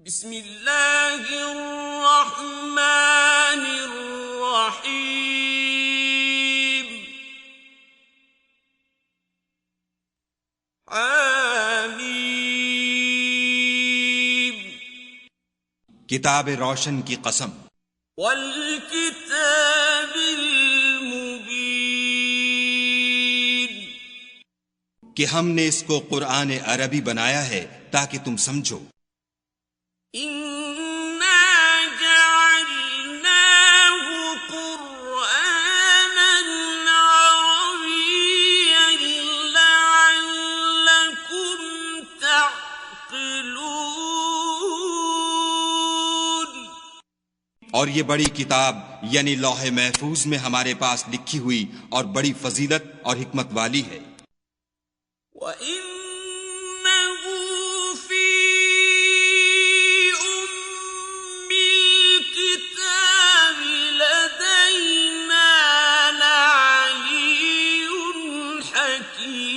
بسم اللہ الرحمن الرحیم حمیم کتاب روشن کی قسم والکتاب المبین کہ ہم نے اس کو قرآن عربی بنایا ہے تاکہ تم سمجھو. اِنَّا جَعَلْنَاهُ قُرْآنًا عَرَبِيًّا لَعَلَّكُمْ تَعْقِلُونَ. اور یہ بڑی کتاب یعنی لوح محفوظ میں ہمارے پاس لکھی ہوئی اور بڑی فضیلت اور حکمت والی ہے. وَإِنَّهُ فِي أُمِّ الْكِتَابِ لَدَيْنَا لَعَلِيٌّ حَكِيمٌ.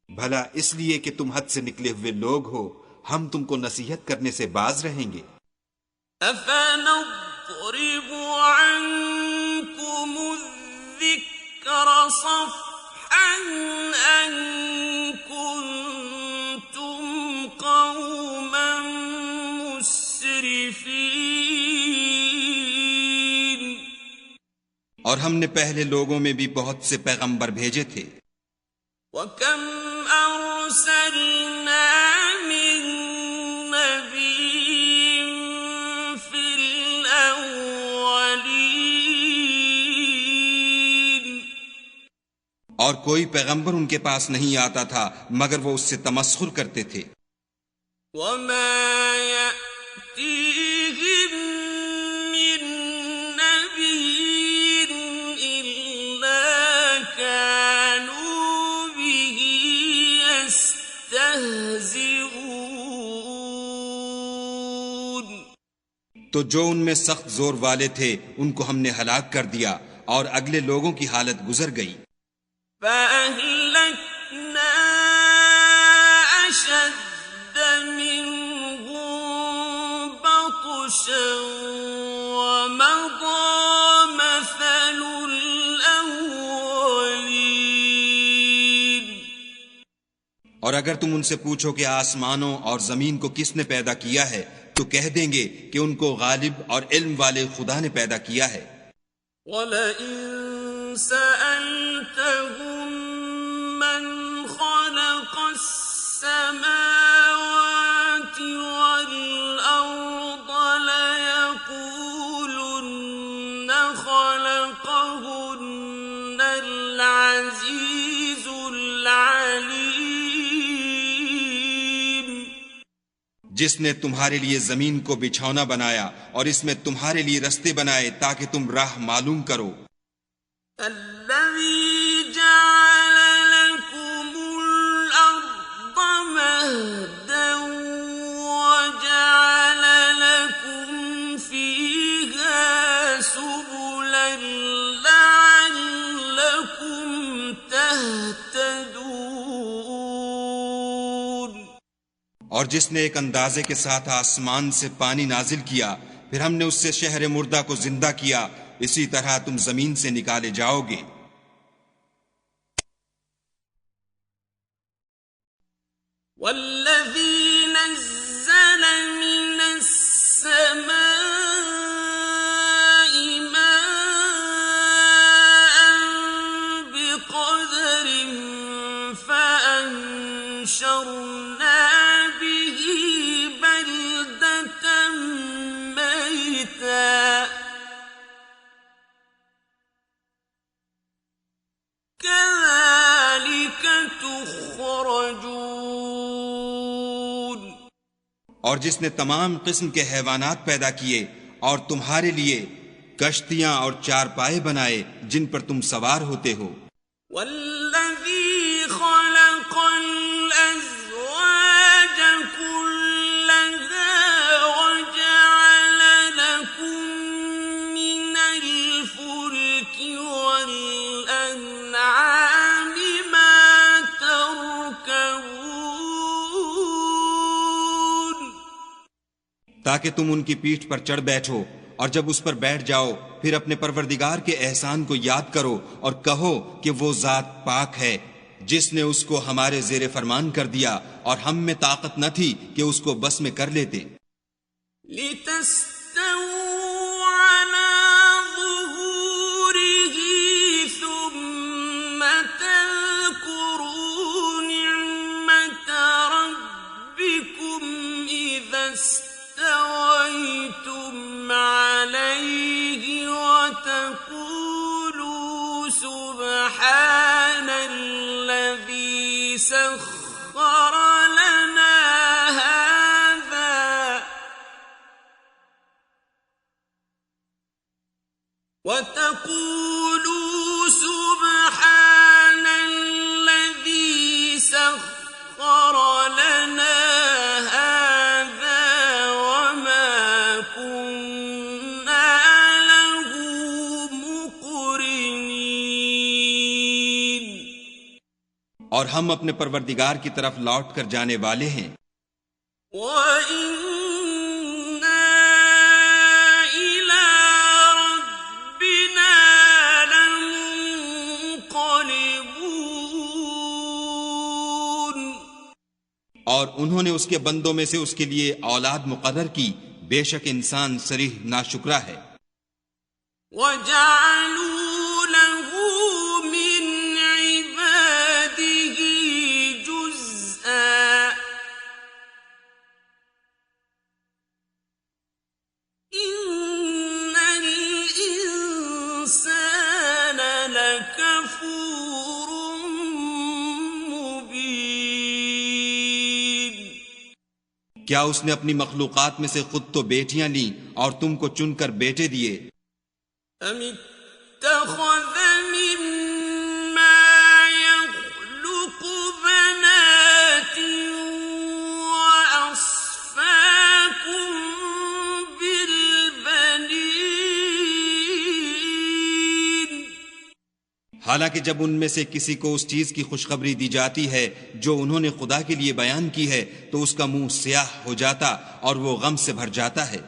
بھلا اس لیے کہ تم حد سے نکلے ہوئے لوگ ہو ہم تم کو نصیحت کرنے سے باز رہیں گے. أَفَنَضْرِبُ عَنكُمُ الذِّكْرَ صَفْحًا أَن كُنتُمْ قَوْمًا مُسْرِفِينَ. اور ہم نے پہلے لوگوں میں بھی بہت سے پیغمبر بھیجے تھے. وَكَمْ أَرْسَلْنَا مِن نَّبِيٍّ فِي الْأَوَّلِينَ. اور کوئی پیغمبر ان کے پاس نہیں آتا تھا مگر وہ اس سے تمسخر کرتے تھے. وَمَا يَأْتِيهِم مِّن نَّبِيٍّ إِلَّا كَانُوا بِهِ يَسْتَهْزِئُونَ. تو جو ان میں سخت زور والے تھے ان کو ہم نے ہلاک کر دیا اور اگلے لوگوں کی حالت گزر گئی. فَأَهْلَكْنَا أَشَدَّ مِنْهُم بَطْشًا وَمَضَىٰ مَثَلُ الْأَوَّلِينَ. اور اگر تم ان سے پوچھو کہ آسمانوں اور زمین کو کس نے پیدا کیا ہے تو کہہ دیں گے کہ ان کو غالب اور علم والے خدا نے پیدا کیا ہے. وَلَئِن سَأَلْتَهُم مَّنْ خَلَقَ السَّمَاوَاتِ وَالْأَرْضَ لَيَقُولُنَّ خَلَقَهُنَّ الْعَزِيزُ الْعَلِيمُ. جس نے تمہارے لیے زمین کو بچھونا بنایا اور اس میں تمہارے لیے رستے بنائے تاکہ تم راہ معلوم کرو. الذي جعل لكم الأرض مهدا وجعل لكم فيها سبلا لعلكم تهتدون. اور جس نے ایک اندازے کے ساتھ آسمان سے پانی نازل کیا پھر ہم نے اس سے شہر مردہ کو زندہ کیا اسی طرح تم زمین سے نکالے جاؤ گے. والذي نزل من السماء ماء بقدر فأنشرنا به بلدة ميتا كذلك تخرجون. اور جس نے تمام قسم کے حیوانات پیدا کیے اور تمہارے لیے کشتیاں اور چارپائے بنائے جن پر تم سوار ہوتے ہو. والذي خلق الأزواج كلها وجعل لكم من الفلك والأنعام ما تركبون. تاکہ تم ان کی پیٹھ پر چڑھ بیٹھو، اور جب اس پر بیٹھ جاؤ پھر اپنے پروردگار کے احسان کو یاد کرو اور کہو کہ وہ ذات پاک ہے جس نے اس کو ہمارے زیر فرمان کر دیا اور ہم میں طاقت نہ تھی کہ اس کو بس میں کر لیتے۔ لِتَسْتَوُوا عَلَى ظُهُورِهِ ثُمَّ تَذْكُرُوا نِعْمَةَ رَبِّكُمْ إِذَا اسْتَوَيْتُمْ عَلَيْهِ وَتَقُولُوا سُبْحَانَ الَّذِي سَخَّرَ لَنَا وَتَقُولُوا سُبْحَانَ الَّذِي سَخَّرَ لَنَا هَذَا وَمَا كُنَّا لَهُ مُقْرِنِينَ۔ اور ہم اپنے پروردگار کی طرف لوٹ کر جانے والے ہیں۔ اور انہوں نے اس کے بندوں میں سے اس کے لیے اولاد مقرر کی، بے شک انسان صریح ناشکرا ہے۔ وَجَعَلُوا لَهُ مِنْ عِبَادِهِ جُزْءًا إِنَّ الْإِنسَانَ لَكَفُورٌ مُبِينٌ۔ کیا اس نے اپنی مخلوقات میں سے خود تو بیٹیاں لیں اور تم کو چن کر بیٹے دیے؟ أَمِ اتَّخَذَ مِمَّا يَخْلُقُ بَنَاتٍ وَأَصْفَاكُم بِالْبَنِينَ۔ حالانکہ جب ان میں سے کسی کو اس چیز کی خوشخبری دی جاتی ہے جو انہوں نے خدا کے لیے بیان کی ہے تو اس کا منہ سیاہ ہو جاتا اور وہ غم سے بھر جاتا ہے۔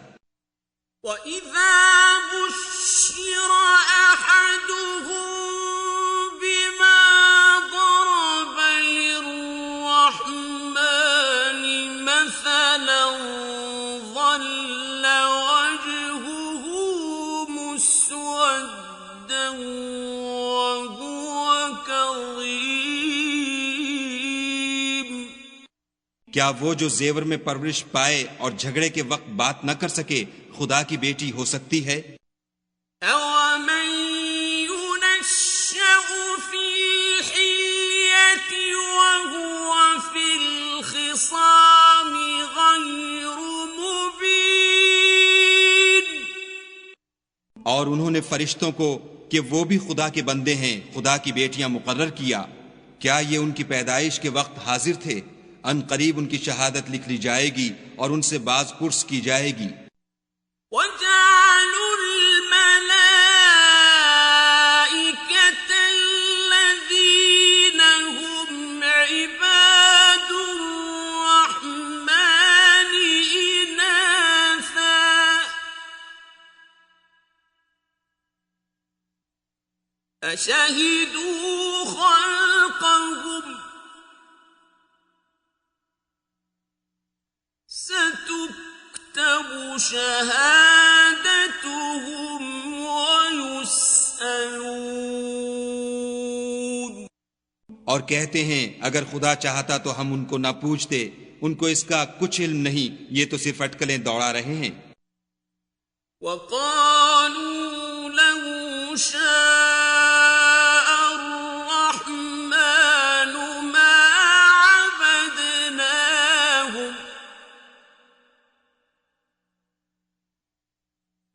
وَإِذَا بُشِّرَ أَحَدُهُم بِمَا ضَرَبَ لِلرَّحْمَنِ مَثَلًا ظَلَّ وَجْهُهُ مُسْوَدًّا وَهُوَ كَظِيمٌ۔ کیا وہ جو زیور میں پرورش پائے اور جھگڑے کے وقت بات نہ کر سکے خدا کی بیٹی ہو سکتی ہے؟ أَوَمَن يُنَشَّأُ فِي الْحِلْيَةِ وَهُوَ فِي الْخِصَامِ غَيْرُ مُبِينٍ۔ اور انہوں نے فرشتوں کو کہ وہ بھی خدا کے بندے ہیں خدا کی بیٹیاں مقرر کیا، کیا یہ ان کی پیدائش کے وقت حاضر تھے؟ ان قریب ان کی شہادت لکھ لی جائے گی اور ان سے باز پرس کی جائے گی۔ وَجَعَلُوا الْمَلَائِكَةَ الَّذِينَ هُمْ عِبَادُ الرَّحْمَنِ إِنَاثًا أَشَهِدُوا خَلْقَهُمْ سَتُكْتَبُ شَهَادَتُهُمْ وَيُسْأَلُونَ۔ اور کہتے ہیں اگر خدا چاہتا تو ہم ان کو نہ پوچھتے، ان کو اس کا کچھ علم نہیں، یہ تو صرف اٹکلیں دوڑا رہے ہیں۔ وَقَالُوا لَوْ شَاءَ الرَّحْمَنُ مَا عَبَدْنَاهُمْ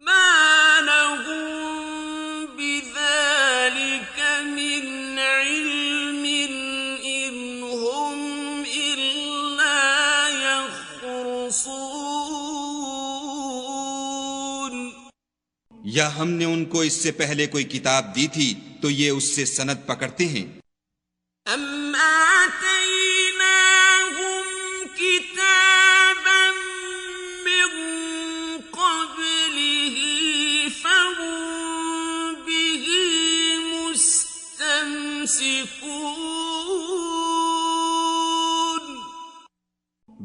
مَا لَهُم بِذَلِكَ مِنْ عِلْمٍ إِنْ هُمْ إِلَّا يَخْرُصُونَ۔ یا ہم نے ان کو اس سے پہلے کوئی کتاب دی تھی تو یہ اس سے سند پکڑتے ہیں۔ أَمْ آتَيْنَاهُمْ كِتَابًا مِّن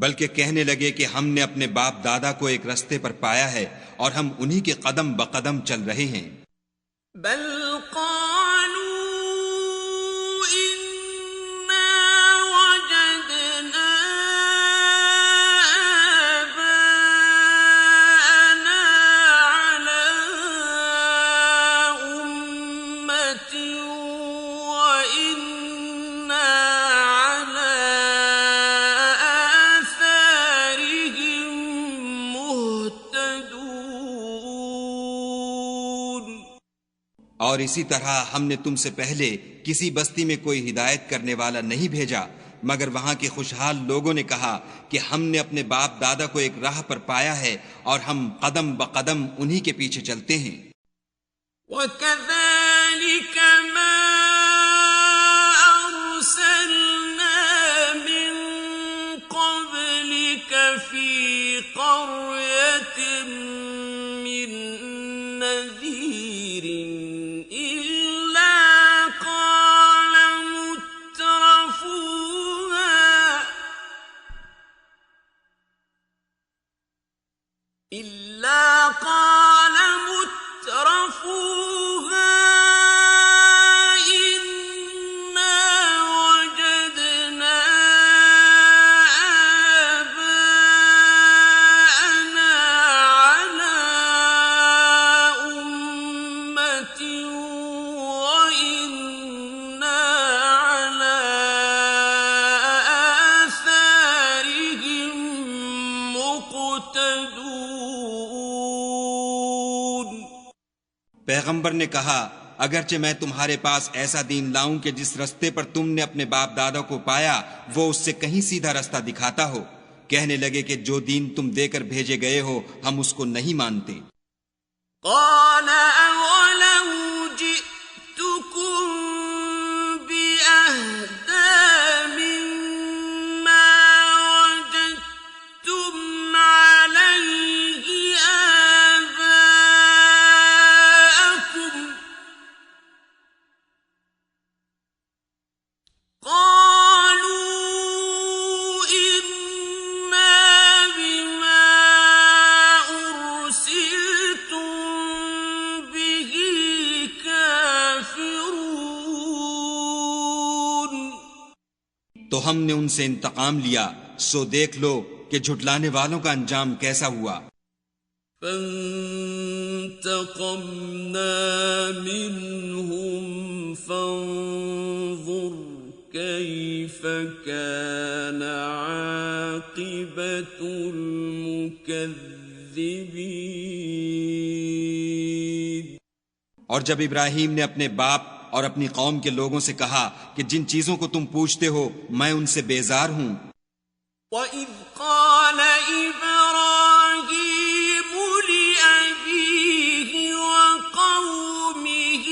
بلکہ کہنے لگے کہ ہم نے اپنے باپ دادا کو ایک رستے پر پایا ہے اور ہم انہی کے قدم بقدم چل رہے ہیں۔ بل قالوا إنا وجدنا آباءنا على أمة وإنا على آثارهم مهتدون۔ اور اسی طرح ہم نے تم سے پہلے کسی بستی میں کوئی ہدایت کرنے والا نہیں بھیجا، مگر وہاں کے خوشحال لوگوں نے کہا کہ ہم نے اپنے باپ دادا کو ایک راہ پر پایا ہے اور ہم قدم بقدم انہی کے پیچھے چلتے ہیں۔ وَكَذَلِكَ مَا أَرْسَلْنَا مِن قَبْلِكَ فِي قَرْيَةٍ مِّن نَّذِيرٍ إِلَّا قَالَ مُتْرَفُوهَا إِنَّا وَجَدْنَا آبَاءَنَا عَلَى أُمَّةٍ وَإِنَّا عَلَى آثَارِهِم مُقْتَدُونَ۔ پیغمبر نے کہا اگرچہ میں تمہارے پاس ایسا دین لاؤں کہ جس رستے پر تم نے اپنے باپ دادا کو پایا وہ اس سے کہیں سیدھا رستہ دکھاتا ہو، کہنے لگے کہ جو دین تم دے کر بھیجے گئے ہو ہم اس کو نہیں مانتے۔ قال أولو جئتكم بأهدى مما وجدتم عليه آباءكم قالوا إنا بما أرسلتم به كافرون۔ تو ہم نے ان سے انتقام لیا، سو دیکھ لو کہ جھٹلانے والوں کا انجام کیسا ہوا۔ فانتقمنا منهم فانظر كيف كان عاقبة المكذبين۔ اور جب ابراہیم نے اپنے باپ اور اپنی قوم کے لوگوں سے کہا کہ جن چیزوں کو تم پوچھتے ہو میں ان سے بیزار ہوں، وَإِذْ قَالَ إِبْرَاهِيمُ لِأَبِيهِ وَقَوْمِهِ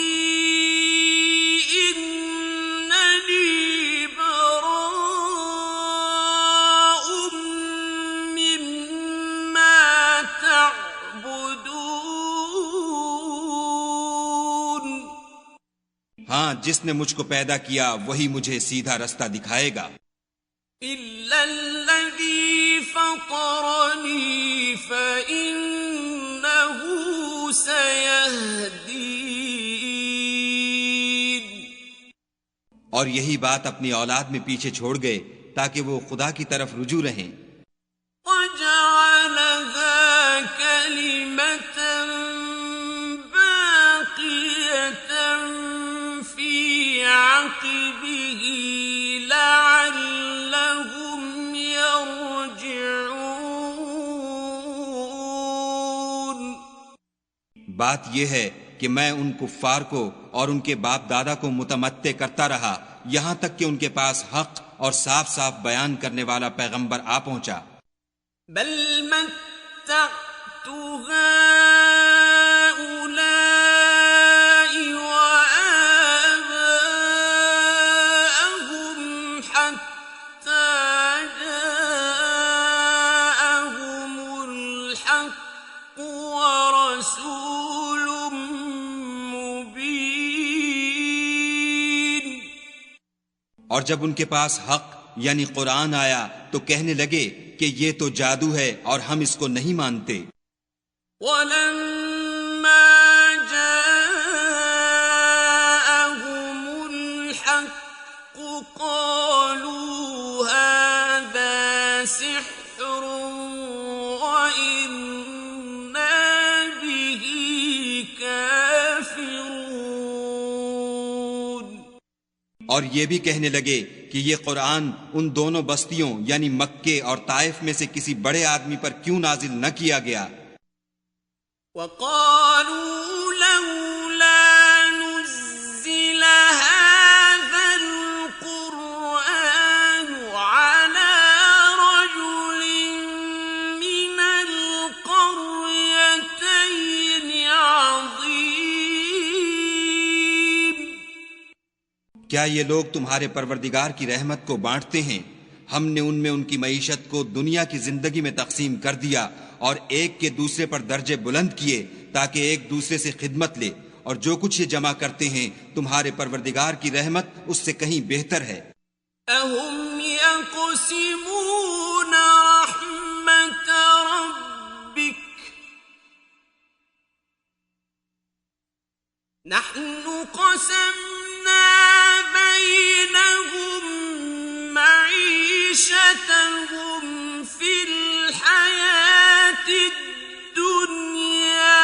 إِنَّنِي بَرَاءٌ مِّمَّا تَعْبُدُونَ۔ ہاں جس نے مجھ کو پیدا کیا وہی مجھے سیدھا رستہ دکھائے گا، إِلَّا الَّذِي فَطَرَنِي فَإِنَّهُ سَيَهْدِينِ۔ اور یہی بات اپنی اولاد میں پیچھے چھوڑ گئے تاکہ وہ خدا کی طرف رجوع رہیں۔ وَجَعَلَهَا كَلِمَةً بَاقِيَةً فِي عَقِبِهِ لَعَلَّهُمْ يَرْجِعُونَ۔ بات یہ ہے کہ میں ان کفار کو اور ان کے باپ دادا کو متمتع کرتا رہا یہاں تک کہ ان کے پاس حق اور صاف صاف بیان کرنے والا پیغمبر آ پہنچا۔ بل متعت هؤلاء وآباءهم حتى جاءهم الحق ورسول مبين۔ اور جب ان کے پاس حق یعنی قرآن آیا تو کہنے لگے کہ یہ تو جادو ہے اور ہم اس کو نہیں مانتے. وَلَمَّا جَاءَهُمُ الْحَقُّ قَالُوا هَذَا سِحْرٌ وَإِنَّا بِهِ كَافِرُونَ. اور یہ بھی کہنے لگے کہ یہ قرآن ان دونوں بستیوں یعنی مکے اور طائف میں سے کسی بڑے آدمی پر کیوں نازل نہ کیا گیا. وَقَالُوا لَوْلَا نُزِّلَ هَذَا الْقُرْآنُ عَلَى رَجُلٍ مِّنَ الْقَرْيَتَيْنِ عَظِيمٍ. کیا یہ لوگ تمہارے پروردگار کی رحمت کو بانٹتے ہیں؟ ہم نے ان میں ان کی معیشت کو دنیا کی زندگی میں تقسیم کر دیا اور ایک کے دوسرے پر درجے بلند کیے تاکہ ایک دوسرے سے خدمت لے، اور جو کچھ یہ جمع کرتے ہیں تمہارے پروردگار کی رحمت اس سے کہیں بہتر ہے. أَهُمْ يَقْسِمُونَ رَحْمَةَ رَبِّكَ نَحْنُ قَسَمْنَا بَيْنَهُمْ مَعِيشَتَهُمْ فِي الْحَيَاةِ الدُّنْيَا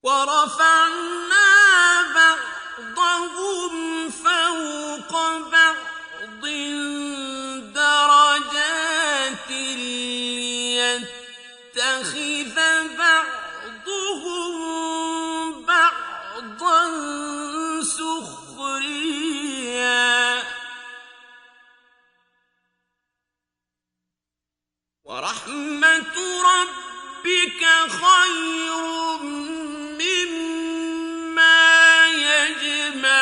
وَرَفَعْنَا بَعْضَهُمْ فَوْقَ بَعْضٍ دَرَجَاتٍ لِيَتَّخِذَ بَعْضُهُم بَعْضًا سُخْرِيًّا وَرَحْمَةُ رَبِّكَ خَيْرٌ مِّمَّا يَجْمَعُونَ.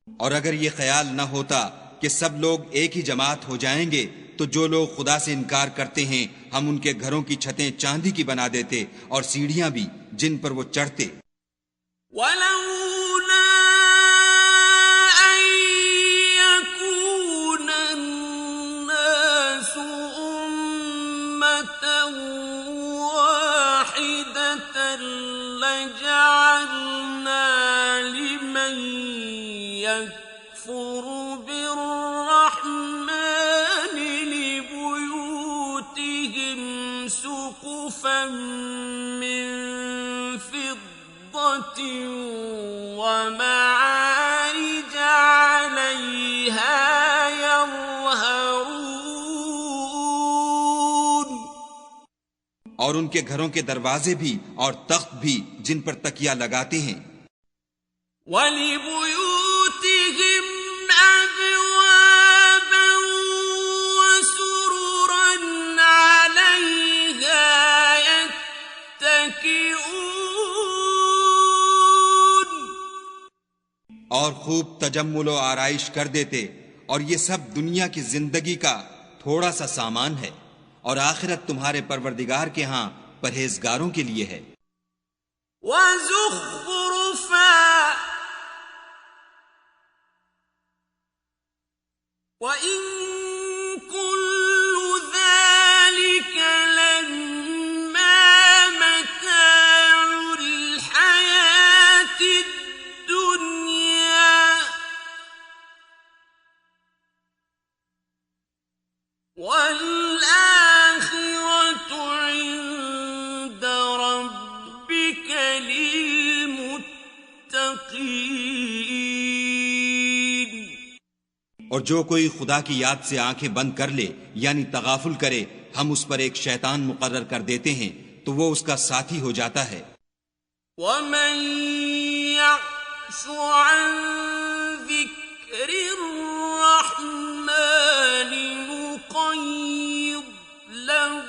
اور اگر یہ خیال نہ ہوتا کہ سب لوگ ایک ہی جماعت ہو جائیں گے تو جو لوگ خدا سے انکار کرتے ہیں ہم ان کے گھروں کی چھتیں چاندی کی بنا دیتے اور سیڑھیاں بھی جن پر وہ چڑھتے. وَلَوْلَا أَن يَكُونَ النَّاسُ أُمَّةً وَاحِدَةً لَجَعَلْنَا لِمَن يَكْفُرُ بِالرَّحْمَٰنِ لِبُيُوتِهِمْ سُقُفًا مِّن فِضَّةٍ وَمَعَارِجَ عَلَيْهَا يَظْهَرُونَ. اور ان کے گھروں کے دروازے بھی اور تخت بھی جن پر تکیہ لگاتے ہیں. وَلِبُيُوتِهِمْ أَبْوَابًا وَسُرُرًا عَلَيْهَا يَتَّكِئُونَ. اور خوب تجمل و آرائش کر دیتے، اور یہ سب دنیا کی زندگی کا تھوڑا سا سامان ہے، اور آخرت تمہارے پروردگار کے ہاں پرہیزگاروں کے لیے ہے. وَزُخْرُفًا وَإِن كُلُّ ذَلِكَ لَمَّا مَتَاعُ الْحَيَاةِ الدُّنْيَا وَالْآخِرَةُ عِندَ رَبِّكَ لِلْمُتَّقِينَ. اور جو کوئی خدا کی یاد سے آنکھیں بند کر لے یعنی تغافل کرے ہم اس پر ایک شیطان مقرر کر دیتے ہیں تو وہ اس کا ساتھی ہو جاتا ہے. وَمَن يَعْشُ عَن ذِكْرِ الرَّحْمَٰنِ نُقَيِّضْ لَهُ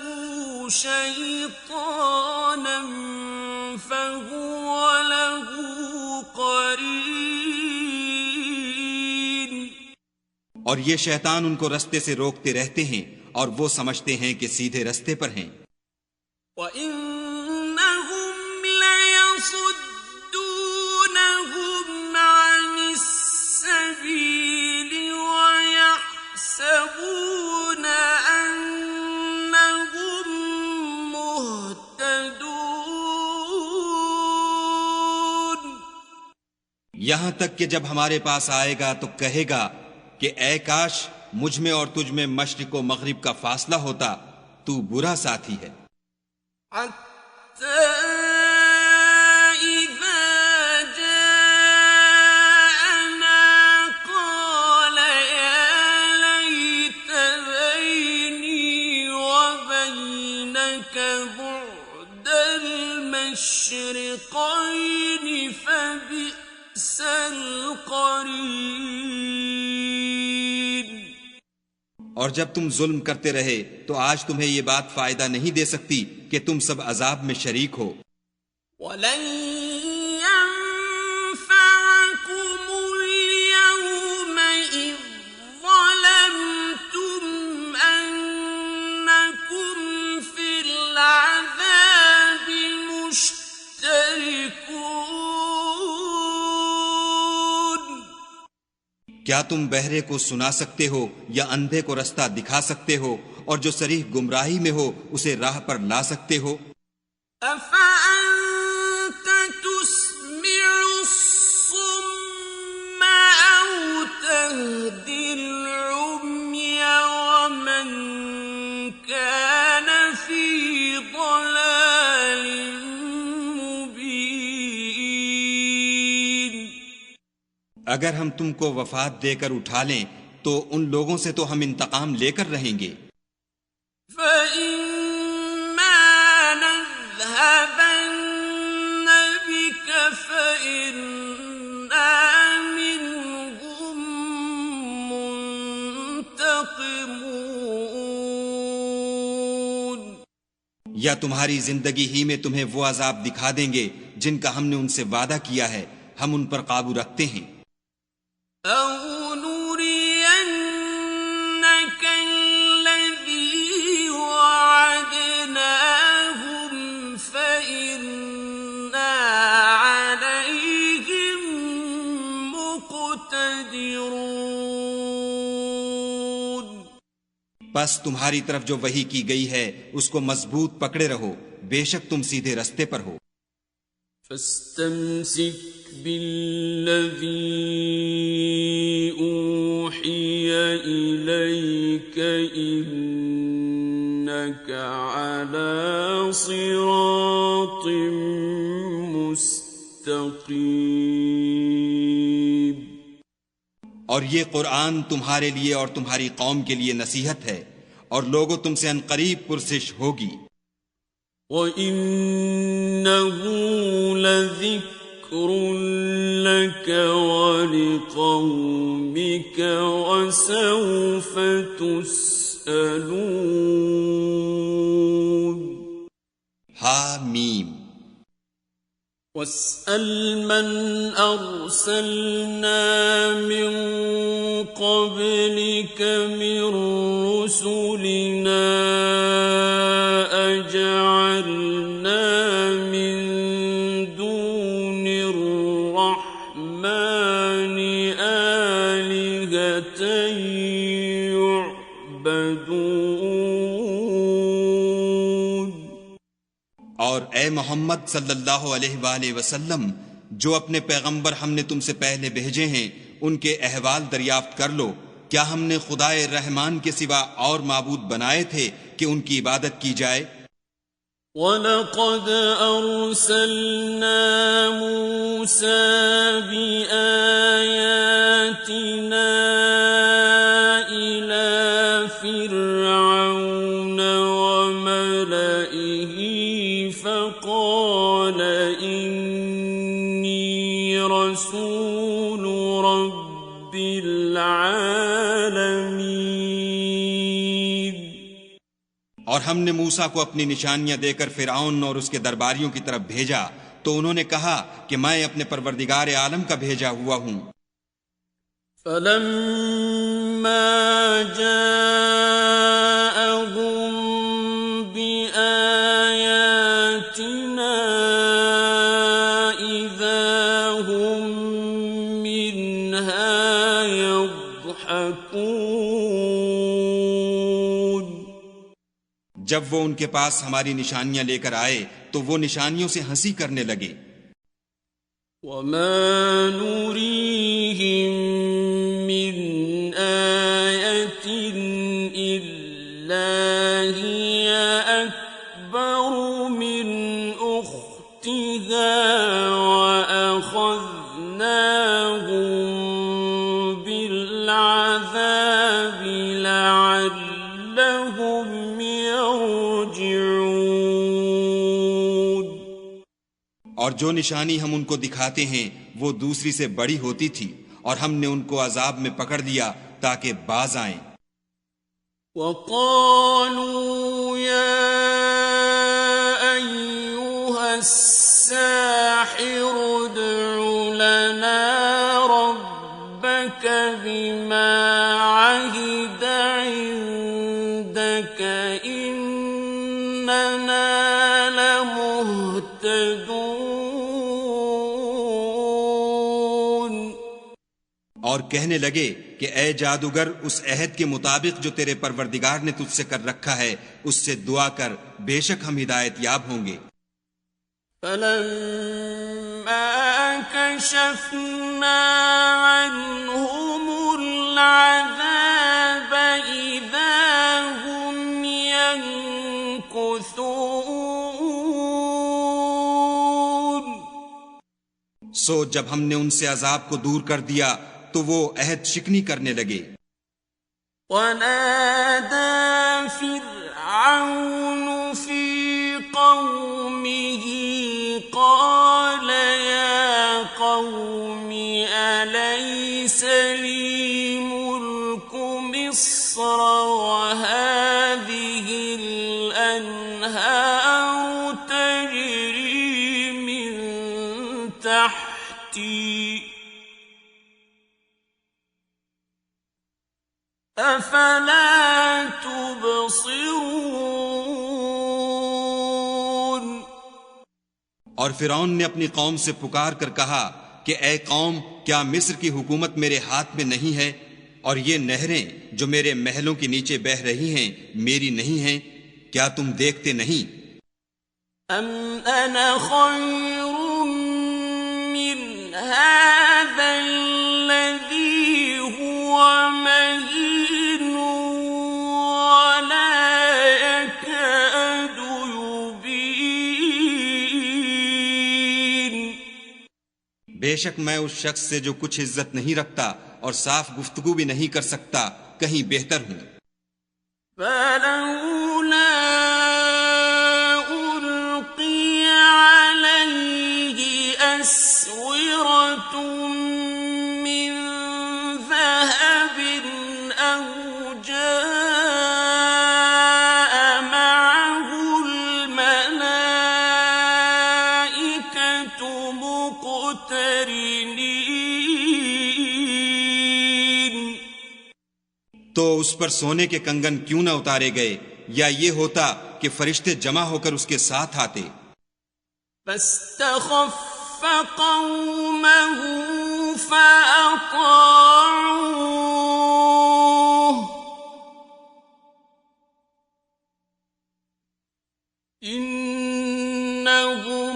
شَيْطَانًا فَهُوَ لَهُ قَرِينٌ. اور یہ شیطان ان کو رستے سے روکتے رہتے ہیں اور وہ سمجھتے ہیں کہ سیدھے رستے پر ہیں. وَإِنَّهُمْ لَيَقُولُونَ یہاں تک کہ جب ہمارے پاس آئے گا تو کہے گا کہ اے کاش مجھ میں اور تجھ میں مشرق و مغرب کا فاصلہ ہوتا، تو برا ساتھی ہے۔ المشرقين فبئس القرين۔ اور جب تم ظلم کرتے رہے تو آج تمہیں یہ بات فائدہ نہیں دے سکتی کہ تم سب عذاب میں شریک ہو۔ وَلَن يَنفَعَكُمُ الْيَوْمَ إِذ ظَّلَمْتُمْ أَنَّكُمْ فِي الْعَذَابِ مُشْتَرِكُونَ۔ کیا تم بہرے کو سنا سکتے ہو یا اندھے کو رستہ دکھا سکتے ہو اور جو صریح گمراہی میں ہو اسے راہ پر لا سکتے ہو؟ أَفَأَنتَ تُسْمِعُ الصُّمَّ أَوْ تَهْدِي الْعُمْيَ وَمَنْ كَانَ فِي ضَلَالٍ مُبِينٍ۔ اگر ہم تم کو وفات دے کر اٹھا لیں تو ان لوگوں سے تو ہم انتقام لے کر رہیں گے۔ فَإِمَّا نَذْهَبَنَّ بِكَ فَإِنَّا مِنْهُمْ مُنْتَقِمُونَ۔ یا تمہاری زندگی ہی میں تمہیں وہ عذاب دکھا دیں گے جن کا ہم نے ان سے وعدہ کیا ہے، ہم ان پر قابو رکھتے ہیں۔ أَوْ نُرِيَنَّكَ الَّذِي وَعَدْنَاهُمْ فَإِنَّا عَلَيْهِمْ مُقْتَدِرُونَ۔ بس تمہاری طرف جو وحی کی گئی ہے اس کو مضبوط پکڑے رہو، بے شک تم سیدھے رستے پر ہو۔ فاستمسك بالذي أوحي إليك إنك على صراط مستقيم۔ اور یہ قرآن تمہارے لیے اور تمہاری قوم کے لیے نصیحت ہے، اور لوگوں تم سے عنقریب پرسش ہوگی۔ وَإِنَّهُ لَذِكْرٌ لَكَ وَلِقَوْمِكَ وَسَوْفَ تُسْأَلُونَ۔ حامیم۔ وَاسْأَلْ مَنْ أَرْسَلْنَا مِنْ قَبْلِكَ مِنْ رُسُلِنَا أَجَعَلْنَا مِنْ دُونِ الرَّحْمَنِ آلِهَةً يُعْبَدُونَ۔ اور اے محمد صلی اللہ علیہ وآلہ وسلم، جو اپنے پیغمبر ہم نے تم سے پہلے بھیجے ہیں ان کے احوال دریافت کر لو، کیا ہم نے خدائے رحمان کے سوا اور معبود بنائے تھے کہ ان کی عبادت کی جائے؟ وَلَقَدْ أَرْسَلْنَا مُوسَى بِآيَاتِنَا إِلَى فِرْعَوْنَ وَمَلَئِهِ فَقَالَ إِنِّي رَسُولُ رَبِّ الْعَالَمِينَ۔ اور ہم نے موسیٰ کو اپنی نشانیاں دے کر فرعون اور اس کے درباریوں کی طرف بھیجا تو انہوں نے کہا کہ میں اپنے پروردگار عالم کا بھیجا ہوا ہوں۔ فَلَمَّا جَاءَهُم بِآيَاتِنَا إِذَا هُم مِّنْهَا يَضْحَكُونَ۔ جب وہ ان کے پاس ہماری نشانیاں لے کر آئے تو وہ نشانیوں سے ہنسی کرنے لگے۔ وَمَا نُرِيَنَّكَ بالعذاب لعلهم يرجعون. اور جو نشانی ہم ان کو دکھاتے ہیں وہ دوسری سے بڑی ہوتی تھی، اور ہم نے ان کو عذاب میں پکڑ لیا تاکہ باز آئیں. وقالوا يا أيها الساحر ادع لنا ربك بما عهد عندك إننا لمهتدون. اور کہنے لگے کہ اے جادوگر اس عہد کے مطابق جو تیرے پروردگار نے تجھ سے کر رکھا ہے اس سے دعا کر، بے شک ہم ہدایت یاب ہوں گے. فَلَمَّا كَشَفْنَا عَنْهُمُ الْعَذَابَ إِذَا هُمْ يَنكُثُونَ. سو جب ہم نے ان سے عذاب کو دور کر دیا تو وہ عہد شکنی کرنے لگے. وَنَادَى فِرْعَوْنُ فِي قَوْمِهِ قَالَ يَا قَوْمِ أَلَيْسَ لِي مُلْكُ مِصْرَ وَهَٰذِهِ الْأَنْهَارُ تَجْرِي مِن تَحْتِي أَفَلَا تُبْصِرُونَ. اور فرعون نے اپنی قوم سے پکار کر کہا کہ اے قوم، کیا مصر کی حکومت میرے ہاتھ میں نہیں ہے، اور یہ نہریں جو میرے محلوں کے نیچے بہہ رہی ہیں میری نہیں ہیں؟ کیا تم دیکھتے نہیں؟ أَمْ أَنَا خَيْرٌ مِّنْ هَٰذَا الَّذِي هُوَ مَهِينٌ وَلَا يَكَادُ يُبِينُ. بے شک میں اس شخص سے جو کچھ عزت نہیں رکھتا اور صاف گفتگو بھی نہیں کر سکتا کہیں بہتر ہوں. فَلَوْلَا أُلْقِيَ عَلَيْهِ أَسْوِرَةٌ مِّن ذَهَبٍ أَوْ جَاءَ مَعَهُ الْمَلَائِكَةُ مُقْتَرِنِينَ. تو اس پر سونے کے کنگن کیوں نہ اتارے گئے، یا یہ ہوتا کہ فرشتے جمع ہو کر اس کے ساتھ آتے. فَاسْتَخَفَّ قَوْمَهُ فَأَطَاعُوهُ إِنَّهُمْ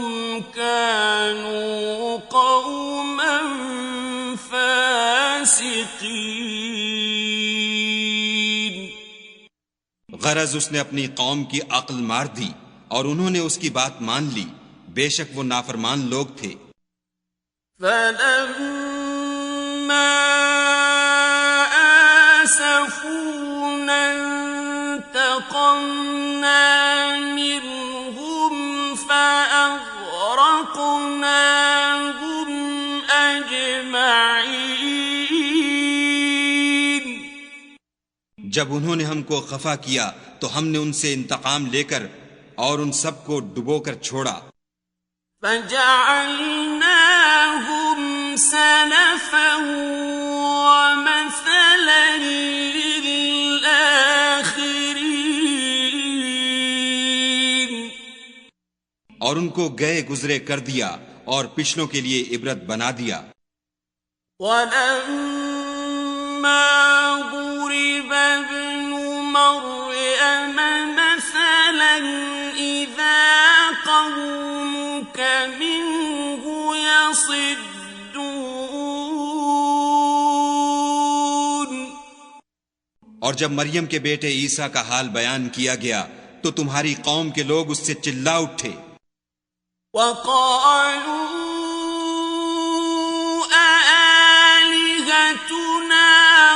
كَانُوا قَوْمًا فَاسِقِينَ. غرض اس نے اپنی قوم کی عقل مار دی اور انہوں نے اس کی بات مان لی، بے شک وہ نافرمان لوگ تھے. فَلَمَّا آسَفُونَا انتَقَمْنَا مِنْهُمْ فَأَغْرَقْنَاهُمْ أَجْمَعِينَ. جب انہوں نے ہم کو خفا کیا تو ہم نے ان سے انتقام لے کر اور ان سب کو ڈبو کر چھوڑا. فَجَعَلْنَاهُمْ سَلَفًا وَمَثَلًا لِلْآخِرِينَ. اور ان کو گئے گزرے کر دیا اور پچھلوں کے لیے عبرت بنا دیا. وَلَمَّا ضُرِبَ ابْنُ مَرْيَمَ مَثَلًا إِذَا قَوْمُكَ مِنْهُ يَصِدُّونَ. اور جب مریم کے بیٹے عیسیٰ کا حال بیان کیا گیا تو تمہاری قوم کے لوگ اس سے چلا اٹھے. وَقَالُوا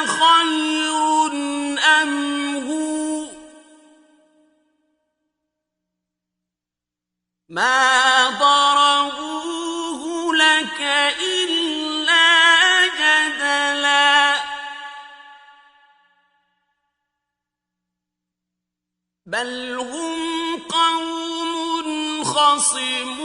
خير أم هو ما ضربوه لك إلا جدلا بل هم قوم خصمون.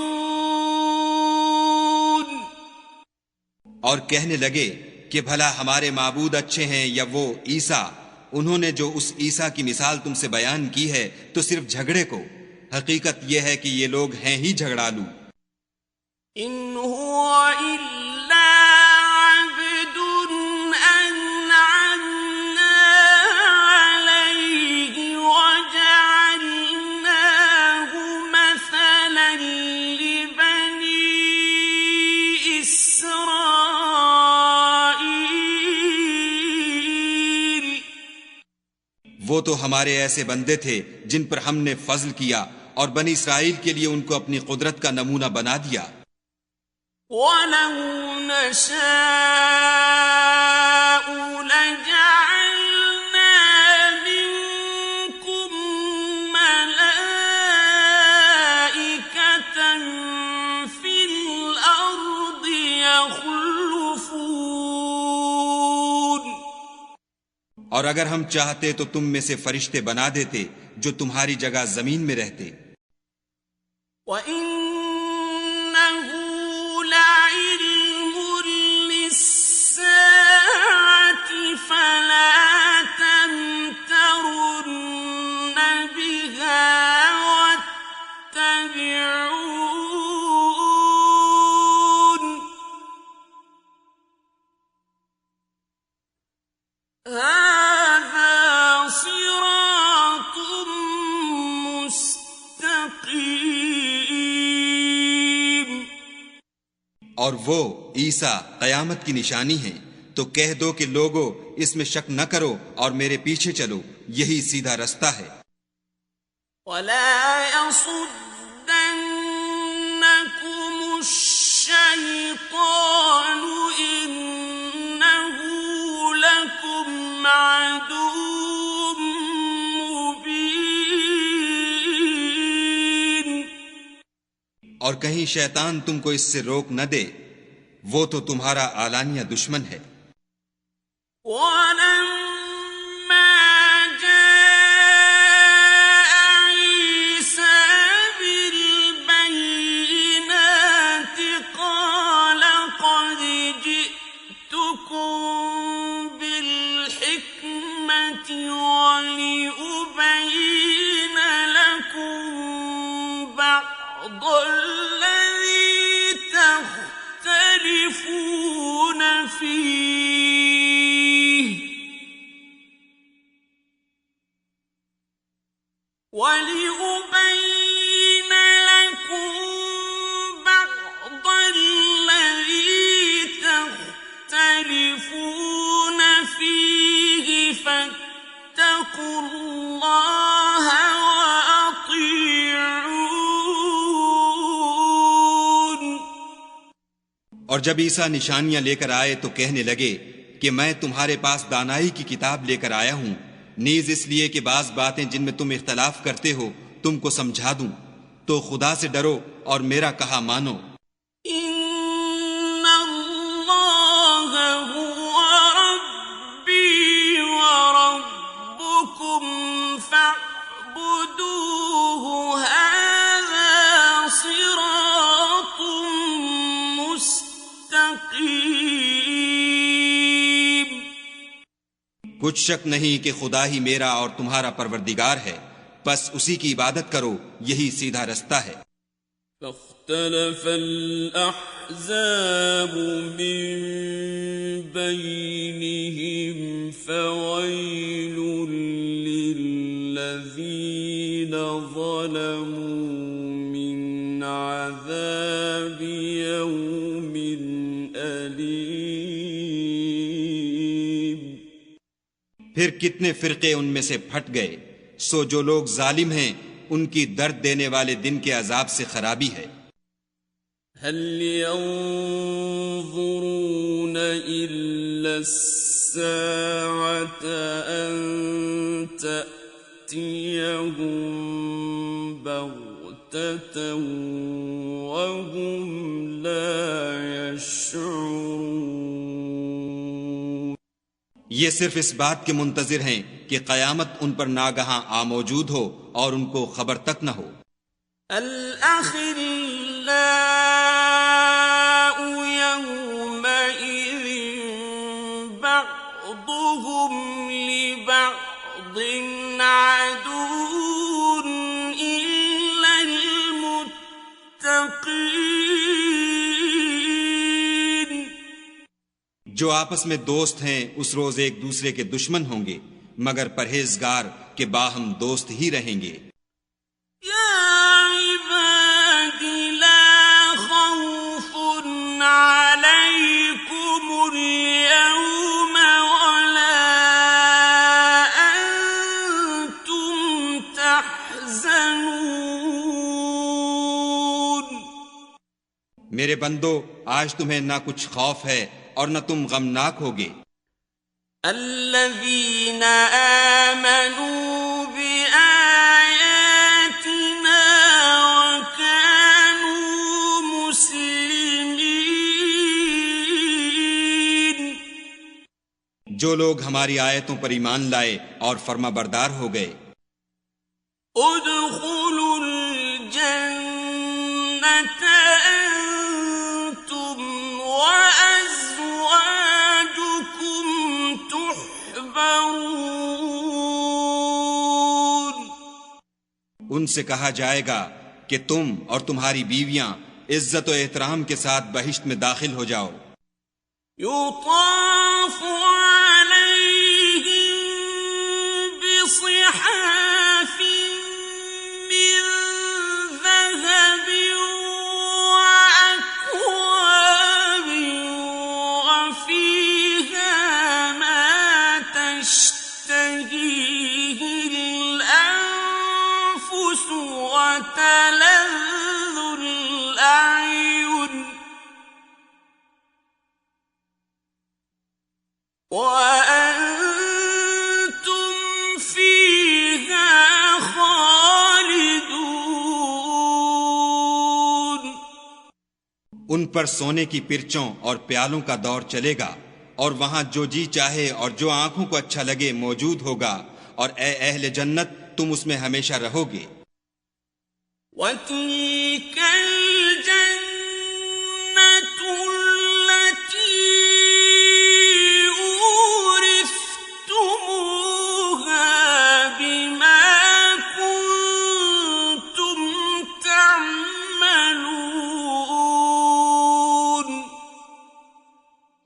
اور کہنے لگے کہ بھلا ہمارے معبود اچھے ہیں یا وہ عیسیٰ؟ انہوں نے جو اس عیسیٰ کی مثال تم سے بیان کی ہے تو صرف جھگڑے کو. حقیقت یہ ہے کہ یہ لوگ ہیں ہی جھگڑالو. ان هو الا عبد انعمنا عليه وجعلناه مثلا لبني اسرائيل. وہ تو ہمارے ایسے بندے تھے جن پر ہم نے فضل کیا اور بنی اسرائیل کے لیے ان کو اپنی قدرت کا نمونہ بنا دیا. وَلَوْ نَشَاءُ لَجَعَلْنَا مِنكُم مَلَائِكَةً فِي الْأَرْضِ يَخْلُفُونَ. اور اگر ہم چاہتے تو تم میں سے فرشتے بنا دیتے جو تمہاری جگہ زمین میں رہتے. وَإِنَّهُ لَعِلْمٌ لِّلسَّاعَةِ فَلَا تَمْتَرُنَّ بِهَا وَاتَّبِعُونِ. هَٰذَا صِرَاطٌ مُّسْتَقِيمٌ. اور وہ عیسیٰ قیامت کی نشانی ہیں، تو کہہ دو کہ لوگو اس میں شک نہ کرو اور میرے پیچھے چلو، یہی سیدھا رستہ ہے. وَلَا يَصُدَّنَّكُمُ الشَّيْطَانُ إِنَّهُ لَكُمْ عَدُوٌّ مُّبِينٌ. اور کہیں شیطان تم کو اس سے روک نہ دے، وہ تو تمہارا اعلانیہ دشمن ہے. وَلَمَّا جَاءَ عِيسَىٰ بِالْبَيِّنَاتِ قَالَ قَدْ جِئْتُكُم بِالْحِكْمَةِ وَلِأُبَيِّنَ لَكُم بَعْضَ الَّذِي تَخْتَلِفُونَ فِيهِ وَلِأُبَيِّنَ لَكُم بَعْضَ الَّذِي تَخْتَلِفُونَ فِيهِ فَاتَّقُوا اللَّهَ وَأَطِيعُونِ. اور جب عیسیٰ نشانیاں لے کر آئے تو کہنے لگے کہ میں تمہارے پاس دانائی کی کتاب لے کر آیا ہوں، نیز اس لیے کہ بعض باتیں جن میں تم اختلاف کرتے ہو تم کو سمجھا دوں. تو خدا سے ڈرو اور میرا کہا مانو. إِنَّ اللَّهَ هُوَ رَبِّي وَرَبُّكُمْ فَاعْبُدُوهُ هَٰذَا صِرَاطٌ مُّسْتَقِيمٌ. کچھ شک نہیں کہ خدا ہی میرا اور تمہارا پروردگار ہے، بس اسی کی عبادت کرو، یہی سیدھا رستہ ہے. فاختلف الأحزاب من بينهم فويل للذين ظلموا من عذاب يوم أليم. پھر کتنے فرقے ان میں سے پھٹ گئے، سو جو لوگ ظالم ہیں ان کی درد دینے والے دن کے عذاب سے خرابی ہے. هل ينظرون إلا الساعة أن تأتيهم بغتة وهم لا يشعرون. یہ صرف اس بات کے منتظر ہیں کہ قیامت ان پر ناگہاں آ موجود ہو اور ان کو خبر تک نہ ہو. الأخلاء يومئذ بعضهم لبعض عدو إلا المتقين. جو آپس میں دوست ہیں اس روز ایک دوسرے کے دشمن ہوں گے مگر پرہیزگار کے باہم دوست ہی رہیں گے. میرے بندو آج تمہیں نہ کچھ خوف ہے اور نہ تم غمناک ہوگے. الذين آمنوا بآياتنا وكانوا مسلمين. جو لوگ ہماری آیتوں پر ایمان لائے اور فرما بردار ہو گئے. ادخلوا الجنة أنتم وأزواجكم تحبرون. ان سے کہا جائے گا کہ تم اور تمہاری بیویاں عزت و احترام کے ساتھ بہشت میں داخل ہو جاؤ. يطاف عليهم بصحاف من ذهب وأكواب وفيها ما تشتهيه الأنفس وتلذ الأعين وأنتم فيها خالدون. ان پر سونے کی پرچوں اور پیالوں کا دور چلے گا اور وہاں جو جی چاہے اور جو آنکھوں کو اچھا لگے موجود ہوگا اور اے اہل جنت تم اس میں ہمیشہ رہو گے. وَتِلْكَ الْجَنَّةُ الَّتِي أُورِثْتُمُوهَا بِمَا كُنتُمْ تَعْمَلُونَ.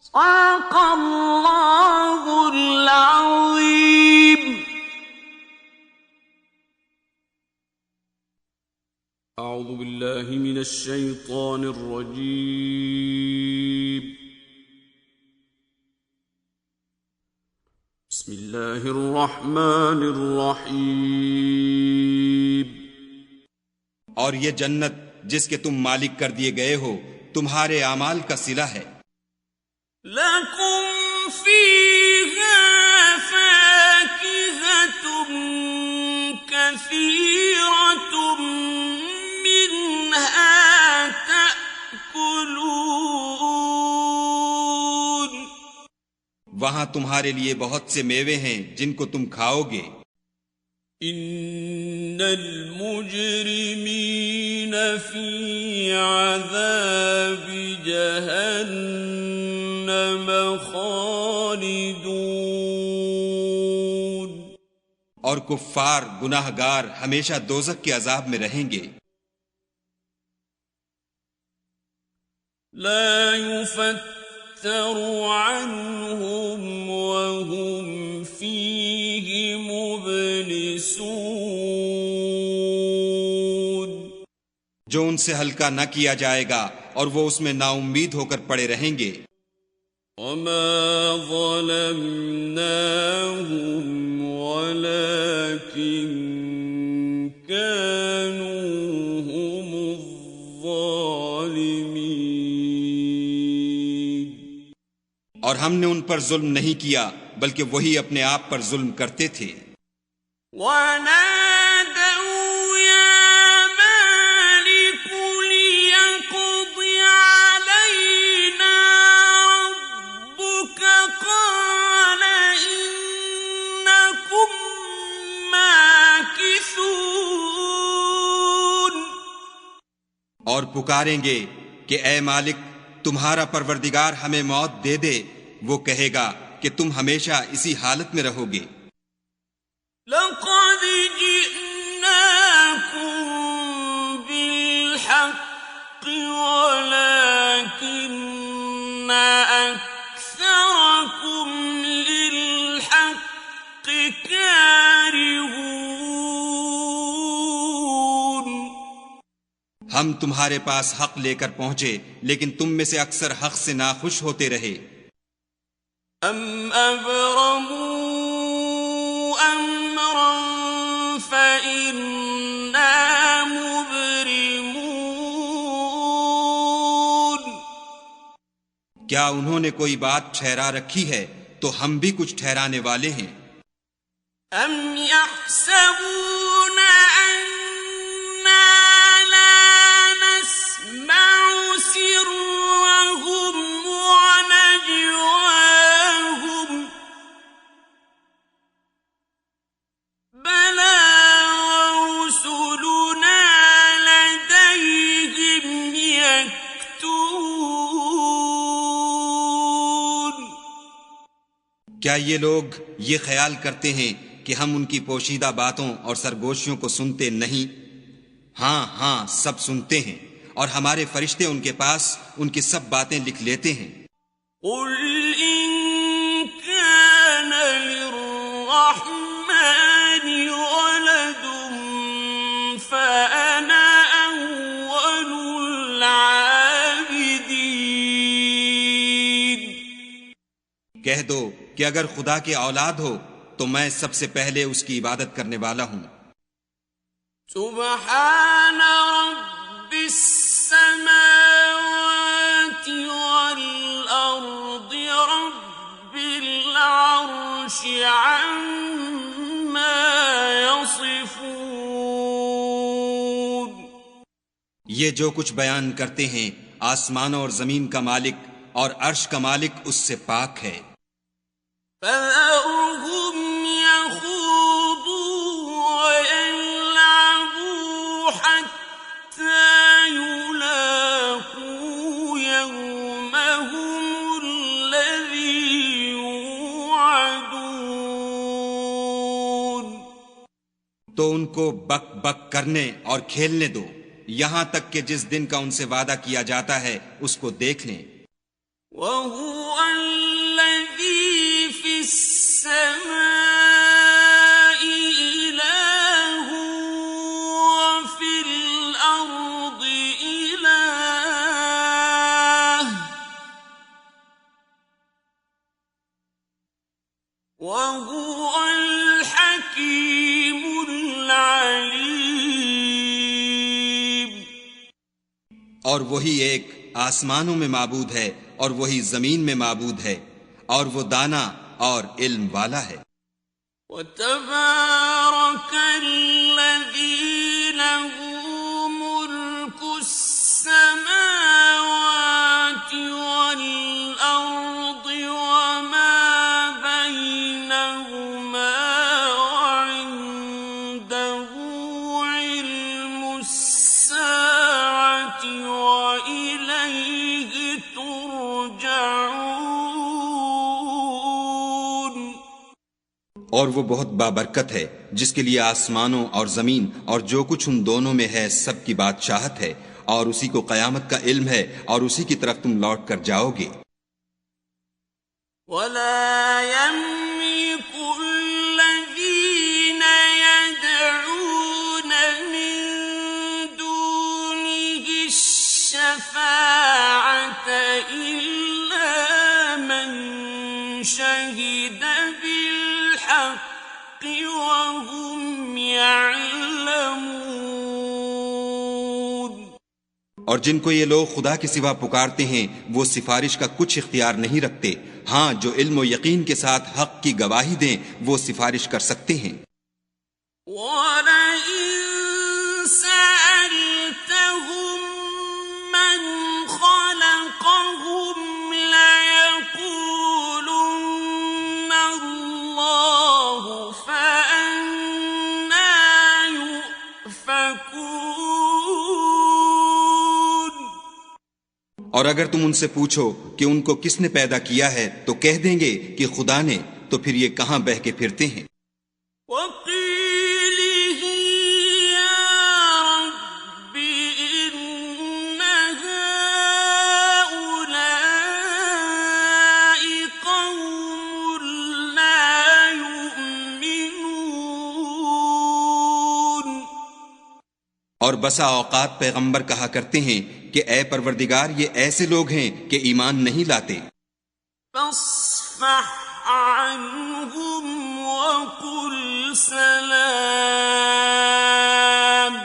صدق اللہ العظیم. اعوذ باللہ من الشیطان الرجیم. بسم اللہ الرحمن الرحیم. اور یہ جنت جس کے تم مالک کر دیے گئے ہو تمہارے اعمال کا صلہ ہے. لَكُمْ فِيهَا فَاكِهَةٌ كَثِيرَةٌ مِّنْهَا تَأْكُلُونَ. وہاں تمہارے لیے بہت سے میوے ہیں جن کو تم کھاؤ گے. ان المجرمین فی عذاب جہنم خالدون. اور کفار گناہ گار ہمیشہ دوزخ کے عذاب میں رہیں گے. لا يفتر عنهم وهم فيه مبلسون. جو ان سے ہلکا نہ کیا جائے گا اور وہ اس میں نا امید ہو کر پڑے رہیں گے. وما ظلمناهم ولكن كانوا هم الظالمين. اور ہم نے ان پر ظلم نہیں کیا بلکہ وہی اپنے آپ پر ظلم کرتے تھے۔ وَنَادَوْا يَا مَالِكُ لِيَقْضِ عَلَيْنَا رَبُّكَ قَالَ إِنَّكُمْ مَاكِثُونَ۔ اور پکاریں گے کہ اے مالک تمہارا پروردگار ہمیں موت دے دے، وہ کہے گا کہ تم ہمیشہ اسی حالت میں رہو گے۔ لَقَدْ جِئْنَاكُمْ بِالْحَقِّ وَلَكِنَّ أَكْثَرَكُمْ لِلْحَقِّ كَارِهُونَ۔ ہم تمہارے پاس حق لے کر پہنچے لیکن تم میں سے اکثر حق سے ناخوش ہوتے رہے۔ أَمْ أَبْرَمُوا أَمْرًا فَإِنَّا مُبْرِمُونَ۔ کیا انہوں نے کوئی بات ٹھہرا رکھی ہے تو ہم بھی کچھ ٹھہرانے والے ہیں۔ أَمْ يَحْسَبُونَ أَنَّا لَا نَسْمَعُ سِرَّهُمْ وَنَجْوَاهُمْ بَلَىٰ وَرُسُلُنَا لَدَيْهِمْ يَكْتُبُونَ۔ کیا یہ لوگ یہ خیال کرتے ہیں کہ ہم ان کی پوشیدہ باتوں اور سرگوشیوں کو سنتے نہیں؟ ہاں ہاں سب سنتے ہیں، اور ہمارے فرشتے ان کے پاس ان کی سب باتیں لکھ لیتے ہیں۔ قُلْ إِن كَانَ لِلرَّحْمَٰنِ وَلَدٌ فَأَنَا أَوَّلُ الْعَابِدِينَ۔ کہہ دو کہ اگر خدا کی اولاد ہو تو میں سب سے پہلے اس کی عبادت کرنے والا ہوں۔ سبحان رب السماوات والأرض رب العرش عما يصفون۔ یہ جو کچھ بیان کرتے ہیں آسمانوں اور زمین کا مالک اور عرش کا مالک اس سے پاک ہے۔ فَذَرْهُمْ يَخُوضُوا وَيَلْعَبُوا حَتَّى يُلَاقُوا يَوْمَهُمُ الَّذِي يُوعَدُونَ۔ تو ان کو بک بک کرنے اور کھیلنے دو یہاں تک کہ جس دن کا ان سے وعدہ کیا جاتا ہے اس کو دیکھ لیں۔ وَهُوَ الَّذِي فِي السَّمَاءِ إِلَٰهٌ وَفِي الْأَرْضِ إِلَٰهٌ وَهُوَ الْحَكِيمُ الْعَلِيمُ۔ اور وہی ایک آسمانوں میں معبود ہے اور وہی زمین میں معبود ہے، اور وہ دانا اور علم والا ہے۔ وَتَبَارَكَ الَّذِي لَهُ مُلْكُ السَّمَاوَاتِ وَالْأَرْضِ وَمَا بَيْنَهُمَا وَعِندَهُ عِلْمُ السَّاعَةِ وَإِلَيْهِ تُرْجَعُونَ۔ اور وہ بہت بابرکت ہے جس کے لیے آسمانوں اور زمین اور جو کچھ ان دونوں میں ہے سب کی بادشاہت ہے، اور اسی کو قیامت کا علم ہے اور اسی کی طرف تم لوٹ کر جاؤ گے۔ وَلَا يَمْلِكُ الَّذِينَ يَدْعُونَ مِن دُونِهِ الشَّفَاعَةَ إِلَّا مَن شَهِدَ بِالْحَقِّ وَهُمْ يَعْلَمُونَ۔ اور جن کو یہ لوگ خدا کے سوا پکارتے ہیں وہ سفارش کا کچھ اختیار نہیں رکھتے، ہاں جو علم و یقین کے ساتھ حق کی گواہی دیں وہ سفارش کر سکتے ہیں۔ وَلَئِن سَأَلْتَهُم مَّنْ خَلَقَهُمْ لَيَقُولُنَّ اللَّهُ فَأَنَّىٰ يُؤْفَكُونَ۔ اور اگر تم ان سے پوچھو کہ ان کو کس نے پیدا کیا ہے تو کہہ دیں گے کہ خدا نے، تو پھر یہ کہاں بہہ کے پھرتے ہیں۔ وَقِيلِهِ يَا رَبِّ إِنَّ هَٰؤُلَاءِ قَوْمٌ لَّا يُؤْمِنُونَ۔ اور بسا اوقات پیغمبر کہا کرتے ہیں کہ اے پروردگار یہ ایسے لوگ ہیں کہ ایمان نہیں لاتے، فاصفح عنهم وقل سلام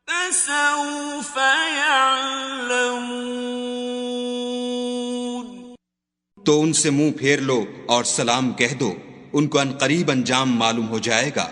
فسوف يعلمون۔ تو ان سے منہ پھیر لو اور سلام کہہ دو، ان کو عنقریب انجام معلوم ہو جائے گا۔